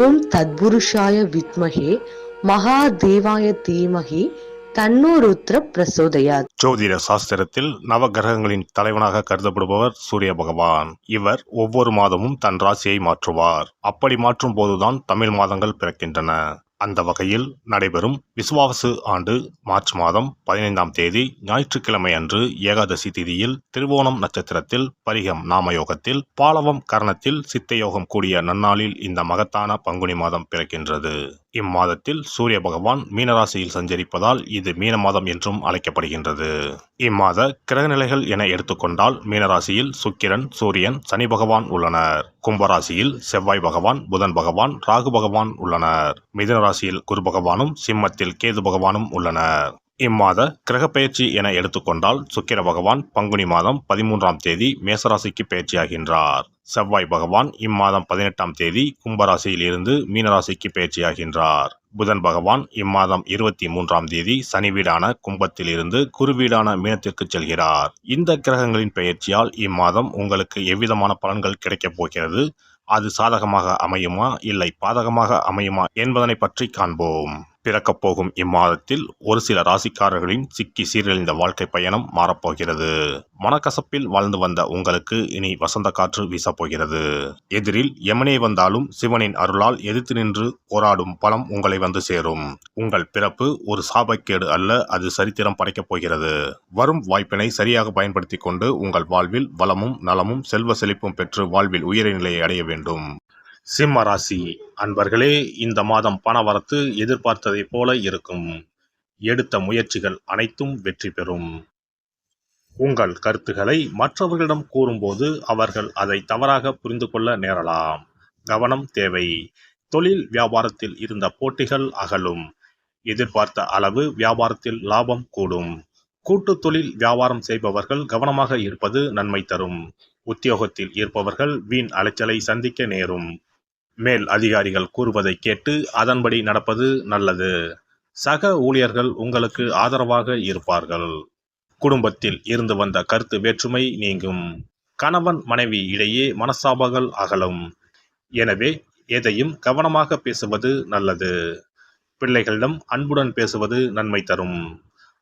ஓம் தத்புருஷாய வித்மஹே மகாதேவாய தீமஹி தன்னோ ருத்ர பிரசோதயாத். ஜோதிட சாஸ்திரத்தில் நவகிரகங்களின் தலைவனாக கருதப்படுபவர் சூரிய பகவான். இவர் ஒவ்வொரு மாதமும் தன் ராசியை மாற்றுவார். அப்படி மாற்றும் போதுதான் தமிழ் மாதங்கள் பிறக்கின்றன. அந்த வகையில் நடைபெறும் விசுவாவசு ஆண்டு மார்ச் மாதம் 15ஆம் தேதி ஞாயிற்றுக்கிழமை அன்று ஏகாதசி திதியில் திருவோணம் நட்சத்திரத்தில் பரிகம் நாமயோகத்தில் பாலவம் கரணத்தில் சித்தயோகம் கூடிய நன்னாளில் இந்த மகத்தான பங்குனி மாதம் பிறக்கின்றது. இம்மாதத்தில் சூரிய பகவான் மீனராசியில் சஞ்சரிப்பதால் இது மீன மாதம் என்றும் அழைக்கப்படுகின்றது. இம்மாத கிரகநிலைகள் என எடுத்துக்கொண்டால் மீனராசியில் சுக்கிரன், சூரியன், சனி பகவான் உள்ளனர். கும்பராசியில் செவ்வாய் பகவான், புதன் பகவான், ராகு பகவான் உள்ளனர். மிதுன ராசியில் குரு பகவானும், சிம்மத்தில் கேது பகவானும் உள்ளனர். இம்மாத கிரகப்பெயர்ச்சி என எடுத்துக்கொண்டால் சுக்கிர பகவான் பங்குனி மாதம் 13ஆம் தேதி மேசராசிக்கு பயிற்சியாகின்றார். செவ்வாய் பகவான் இம்மாதம் 18ஆம் தேதி கும்பராசியில் இருந்து மீனராசிக்கு பயிற்சியாகின்றார். புதன் பகவான் இம்மாதம் 23ஆம் தேதி சனி வீடான கும்பத்தில் இருந்து குரு வீடான மீனத்திற்கு செல்கிறார். இந்த கிரகங்களின் பெயர்ச்சியால் இம்மாதம் உங்களுக்கு எவ்விதமான பலன்கள் கிடைக்கப் போகிறது, அது சாதகமாக அமையுமா இல்லை பாதகமாக அமையுமா என்பதனை பற்றி காண்போம். பிறக்கப் போகும் இம்மாதத்தில் ஒரு சில ராசிக்காரர்களின் சிக்கி சீரழிந்த வாழ்க்கை பயணம் மாறப்போகிறது. மனக்கசப்பில் வாழ்ந்து வந்த உங்களுக்கு இனி வசந்த காற்று வீசப்போகிறது. எதிரில் எமனே வந்தாலும் சிவனின் அருளால் எதிர்த்து நின்று போராடும் பலம் உங்களை வந்து சேரும். உங்கள் பிறப்பு ஒரு சாபக்கேடு அல்ல, அது சரித்திரம் படைக்கப் போகிறது. வரும் வாய்ப்பினை சரியாக பயன்படுத்தி கொண்டு உங்கள் வாழ்வில் வளமும் நலமும் செல்வ செழிப்பும் பெற்று வாழ்வில் உயரிய நிலையை அடைய வேண்டும். சிம்ம ராசி அன்பர்களே, இந்த மாதம் பணவரத்து எதிர்பார்த்ததை போல இருக்கும். எடுத்த முயற்சிகள் அனைத்தும் வெற்றி பெறும். உங்கள் கருத்துக்களை மற்றவர்களிடம் கூறும்போது அவர்கள் அதை தவறாக புரிந்து கொள்ள நேரலாம். கவனம் தேவை. தொழில் வியாபாரத்தில் இருந்த போட்டிகள் அகலும். எதிர்பார்த்த அளவு வியாபாரத்தில் லாபம் கூடும். கூட்டு தொழில் வியாபாரம் செய்பவர்கள் கவனமாக இருப்பது நன்மை தரும். உத்தியோகத்தில் இருப்பவர்கள் வீண் அலைச்சலை சந்திக்க நேரும். மேல் அதிகாரிகள் கூறுவதை கேட்டு அதன்படி நடப்பது நல்லது. சக ஊழியர்கள் உங்களுக்கு ஆதரவாக இருப்பார்கள். குடும்பத்தில் இருந்து வந்த கருத்து வேற்றுமை நீங்கும். கணவன் மனைவி இடையே மனஸ்தாபங்கள் அகலும். எனவே எதையும் கவனமாக பேசுவது நல்லது. பிள்ளைகளிடம் அன்புடன் பேசுவது நன்மை தரும்.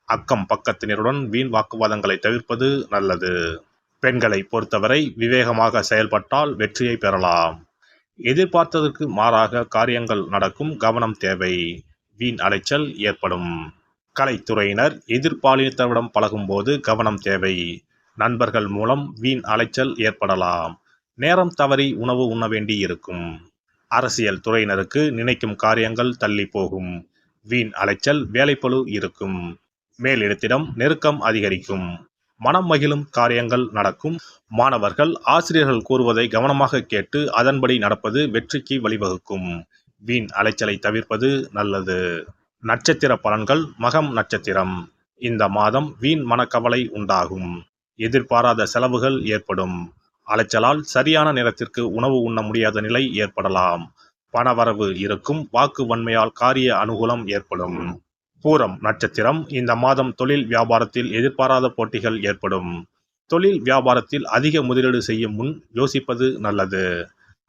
அக்கம் பக்கத்தினருடன் வீண் வாக்குவாதங்களை தவிர்ப்பது நல்லது. பெண்களை பொறுத்தவரை விவேகமாக செயல்பட்டால் வெற்றியை பெறலாம். எதிர்பார்த்ததற்கு மாறாக காரியங்கள் நடக்கும், கவனம் தேவை. வீண் அலைச்சல் ஏற்படும். கலைத்துறையினர் எதிர்பாலினத்தவரிடம் பழகும்போது கவனம் தேவை. நண்பர்கள் மூலம் வீண் அலைச்சல் ஏற்படலாம். நேரம் தவறி உணவு உண்ண வேண்டி இருக்கும். அரசியல் துறையினருக்கு நினைக்கும் காரியங்கள் தள்ளி போகும். வீண் அலைச்சல் வேலைப்பளு இருக்கும். மேலிடத்திடம் நெருக்கம் அதிகரிக்கும். மனம் மகிழும் காரியங்கள் நடக்கும். மாணவர்கள் ஆசிரியர்கள் கூறுவதை கவனமாக கேட்டு அதன்படி நடப்பது வெற்றிக்கு வழிவகுக்கும். வீண் அலைச்சலை தவிர்ப்பது நல்லது. நட்சத்திர பலன்கள். மகம் நட்சத்திரம். இந்த மாதம் வீண் மனக்கவலை உண்டாகும். எதிர்பாராத செலவுகள் ஏற்படும். அலைச்சலால் சரியான நேரத்திற்கு உணவு உண்ண முடியாத நிலை ஏற்படலாம். பணவரவு இருக்கும். வாக்கு வன்மையால் காரிய அனுகூலம் ஏற்படும். பூரம் நட்சத்திரம். இந்த மாதம் தொழில் வியாபாரத்தில் எதிர்பாராத போட்டிகள் ஏற்படும். தொழில் வியாபாரத்தில் அதிக முதலீடு செய்யும் முன் யோசிப்பது நல்லது.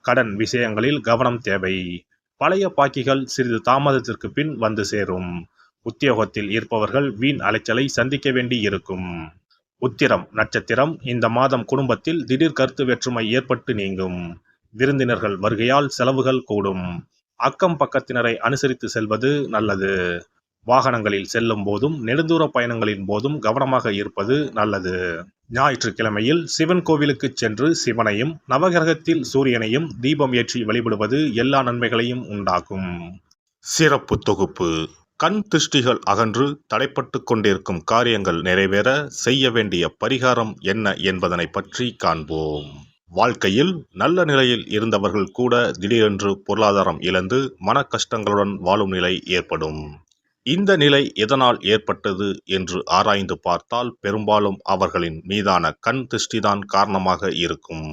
கடன் விஷயங்களில் கவனம் தேவை. பழைய பாக்கிகள் சிறிது தாமதத்திற்கு பின் வந்து சேரும். உத்தியோகத்தில் இருப்பவர்கள் வீண் அலைச்சலை சந்திக்க வேண்டி இருக்கும். உத்திரம் நட்சத்திரம். இந்த மாதம் குடும்பத்தில் திடீர் கருத்து வேற்றுமை ஏற்பட்டு நீங்கும். விருந்தினர்கள் வருகையால் செலவுகள் கூடும். அக்கம் பக்கத்தினரை அனுசரித்து செல்வது நல்லது. வாகனங்களில் செல்லும் போதும் நெடுந்தூர பயணங்களின் போதும் கவனமாக இருப்பது நல்லது. ஞாயிற்றுக்கிழமையில் சிவன் கோவிலுக்கு சென்று சிவனையும் நவகிரகத்தில் சூரியனையும் தீபம் ஏற்றி வழிபடுவது எல்லா நன்மைகளையும் உண்டாக்கும். சிறப்பு தொகுப்பு. கண் திருஷ்டிகள் அகன்று தடைப்பட்டு கொண்டிருக்கும் காரியங்கள் நிறைவேற செய்ய வேண்டிய பரிகாரம் என்ன என்பதனை பற்றி காண்போம். வாழ்க்கையில் நல்ல நிலையில் இருந்தவர்கள் கூட திடீரென்று பொருளாதாரம் இழந்து மன கஷ்டங்களுடன் வாழும் நிலை ஏற்படும். இந்த நிலை எதனால் ஏற்பட்டது என்று ஆராய்ந்து பார்த்தால் பெரும்பாலும் அவர்களின் மீதான கண் திருஷ்டிதான் காரணமாக இருக்கும்.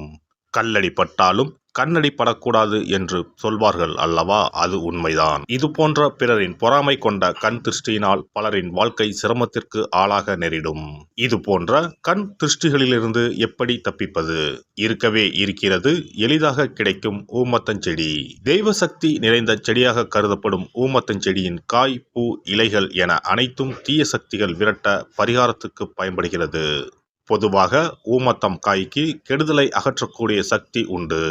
கல்லடி பட்டாலும் கண்ணடி படக்கூடாது என்று சொல்வார்கள் அல்லவா, அது உண்மைதான். இது போன்ற பிறரின் பொறாமை கொண்ட கண் திருஷ்டியினால் பலரின் வாழ்க்கை சிரமத்திற்கு ஆளாக நேரிடும். இது போன்ற கண் திருஷ்டிகளிலிருந்து எப்படி தப்பிப்பது? இருக்கவே இருக்கிறது எளிதாக கிடைக்கும் ஊமத்தஞ்செடி. தெய்வ சக்தி நிறைந்த செடியாக கருதப்படும் ஊமத்தஞ்செடியின் காய், பூ, இலைகள் என அனைத்தும் தீய சக்திகள் விரட்ட பரிகாரத்துக்கு பயன்படுகிறது. பொதுவாக ஊமத்தம் காய்க்கு கெடுதலை அகற்றக்கூடிய சக்தி உண்டு.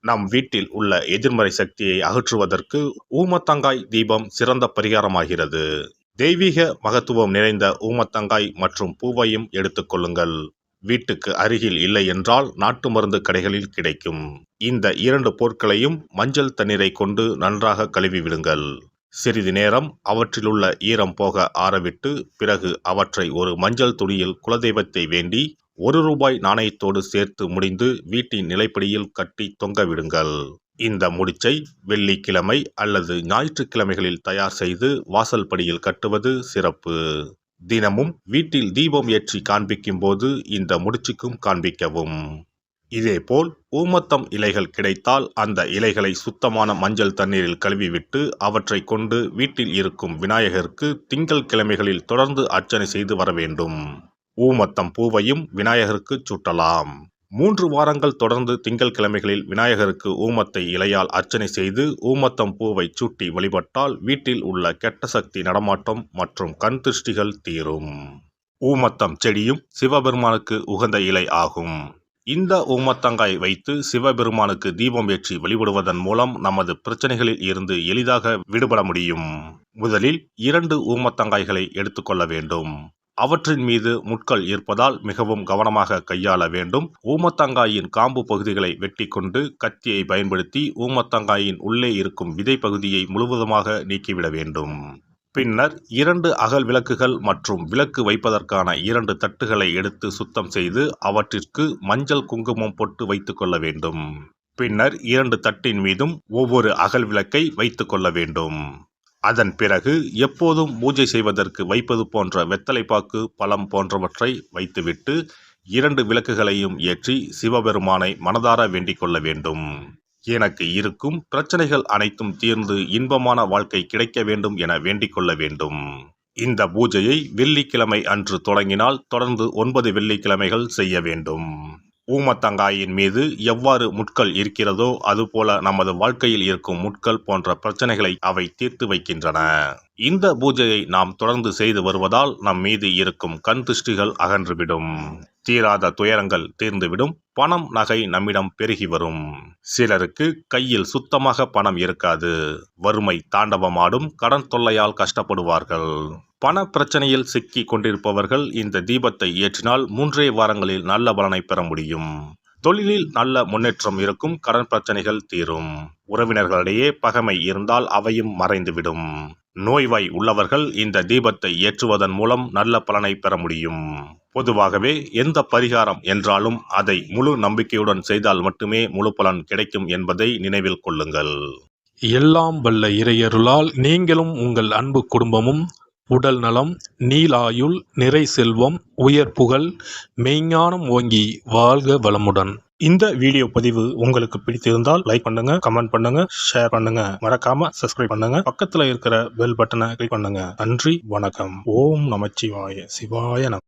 நம் வீட்டில் உள்ள எதிர்மறை சக்தியை அகற்றுவதற்கு ஊமத்தங்காய் தீபம் சிறந்த பரிகாரமாகிறது. தெய்வீக மகத்துவம் நிறைந்த ஊமத்தங்காய் மற்றும் பூவையும் எடுத்துக்கொள்ளுங்கள். வீட்டுக்கு அருகில் இல்லை என்றால் நாட்டு மருந்து கடைகளில் கிடைக்கும். இந்த 2 பொருட்களையும் மஞ்சள் தண்ணீரை கொண்டு நன்றாக கழுவி விடுங்கள். சிறிது நேரம் அவற்றிலுள்ள ஈரம் போக ஆறவிட்டு பிறகு அவற்றை ஒரு மஞ்சள் துணியில் குலதெய்வத்தை வேண்டி ₹1 நாணயத்தோடு சேர்த்து முடிந்து வீட்டின் நிலைப்படியில் கட்டி தொங்கவிடுங்கள். இந்த முடிச்சை வெள்ளிக்கிழமை அல்லது ஞாயிற்றுக்கிழமைகளில் தயார் செய்து வாசல் படியில் கட்டுவது சிறப்பு. தினமும் வீட்டில் தீபம் ஏற்றி காண்பிக்கும் போது இந்த முடிச்சுக்கும் காண்பிக்கவும். இதேபோல் ஊமத்தம் இலைகள் கிடைத்தால் அந்த இலைகளை சுத்தமான மஞ்சள் தண்ணீரில் கழுவிவிட்டு அவற்றை கொண்டு வீட்டில் இருக்கும் விநாயகருக்கு திங்கள் கிழமைகளில் தொடர்ந்து அர்ச்சனை செய்து வர வேண்டும். ஊமத்தம் பூவையும் விநாயகருக்கு சூட்டலாம். 3 வாரங்கள் தொடர்ந்து திங்கள் கிழமைகளில் விநாயகருக்கு ஊமத்தை இலையால் அர்ச்சனை செய்து ஊமத்தம் பூவை சூட்டி வழிபட்டால் வீட்டில் உள்ள கெட்ட சக்தி நடமாட்டம் மற்றும் கண் திருஷ்டிகள் தீரும். ஊமத்தம் செடியும் சிவபெருமானுக்கு உகந்த இலை ஆகும். இந்த ஊமத்தங்காய் வைத்து சிவபெருமானுக்கு தீபம் ஏற்றி வழிபடுவதன் மூலம் நமது பிரச்சனைகளில் இருந்து எளிதாக விடுபட முடியும். முதலில் 2 ஊமத்தங்காய்களை எடுத்துக்கொள்ள வேண்டும். அவற்றின் மீது முட்கள் இருப்பதால் மிகவும் கவனமாக கையாள வேண்டும். ஊமத்தங்காயின் காம்பு பகுதிகளை வெட்டி கொண்டு கத்தியை பயன்படுத்தி ஊமத்தங்காயின் உள்ளே இருக்கும் விதை பகுதியை முழுவதுமாக நீக்கிவிட வேண்டும். பின்னர் 2 அகல் விளக்குகள் மற்றும் விளக்கு வைப்பதற்கான 2 தட்டுகளை எடுத்து சுத்தம் செய்து அவற்றிற்கு மஞ்சள் குங்குமம் போட்டு வைத்துக் கொள்ள வேண்டும். பின்னர் 2 தட்டின் மீதும் ஒவ்வொரு அகல் விளக்கை வைத்துக் கொள்ள வேண்டும். அதன் பிறகு எப்போதும் பூஜை செய்வதற்கு வைப்பது போன்ற வெத்தலைப்பாக்கு, பழம் போன்றவற்றை வைத்துவிட்டு 2 விளக்குகளையும் ஏற்றி சிவபெருமானை மனதார வேண்டிக் கொள்ள வேண்டும். எனக்கு இருக்கும் பிரச்சனைகள் அனைத்தும் தீர்ந்து இன்பமான வாழ்க்கை கிடைக்க வேண்டும் என வேண்டிக் கொள்ள வேண்டும். இந்த பூஜையை வெள்ளிக்கிழமை அன்று தொடங்கினால் தொடர்ந்து 9 வெள்ளிக்கிழமைகள் செய்ய வேண்டும். ஊமத்தங்காயின் மீது எவ்வாறு முட்கள் இருக்கிறதோ அதுபோல நமது வாழ்க்கையில் இருக்கும் முட்கள் போன்ற பிரச்சனைகளை அவை தீர்த்து வைக்கின்றன. இந்த பூஜையை நாம் தொடர்ந்து செய்து வருவதால் நம் மீது இருக்கும் கண் திருஷ்டிகள் அகன்றுவிடும். தீராத துயரங்கள் தீர்ந்துவிடும். பணம், நகை நம்மிடம் பெருகி வரும். சிலருக்கு கையில் சுத்தமாக பணம் இருக்காது. வறுமை தாண்டவமாடும். கடன் தொல்லையால் கஷ்டப்படுவார்கள். பண பிரச்சனையில் சிக்கி கொண்டிருப்பவர்கள் இந்த தீபத்தை ஏற்றினால் 3 வாரங்களில் நல்ல பலனை பெற முடியும். தொழிலில் நல்ல முன்னேற்றம் இருக்கும். கடன் பிரச்சனைகள் தீரும். உறவினர்களிடையே பகைமை இருந்தால் அவையும் மறைந்துவிடும். நோய்வாய் உள்ளவர்கள் இந்த தீபத்தை ஏற்றுவதன் மூலம் நல்ல பலனை பெற முடியும். பொதுவாகவே எந்த பரிகாரம் என்றாலும் அதை முழு நம்பிக்கையுடன் செய்தால் மட்டுமே முழு பலன் கிடைக்கும் என்பதை நினைவில் கொள்ளுங்கள். எல்லாம் வல்ல இறையருளால் நீங்களும் உங்கள் அன்பு குடும்பமும் உடல் நலம், நீலாயுள், நிறை செல்வம், உயர் புகழ், மெய்ஞானம் ஓங்கி வாழ்க வளமுடன். இந்த வீடியோ பதிவு உங்களுக்கு பிடித்திருந்தால் லைக் பண்ணுங்க, கமெண்ட் பண்ணுங்க, ஷேர் பண்ணுங்க, மறக்காம சப்ஸ்கிரைப் பண்ணுங்க, பக்கத்துல இருக்கிற பெல் பட்டனை கிளிக் பண்ணுங்க. நன்றி, வணக்கம். ஓம் நமச்சிவாய. சிவாய நம.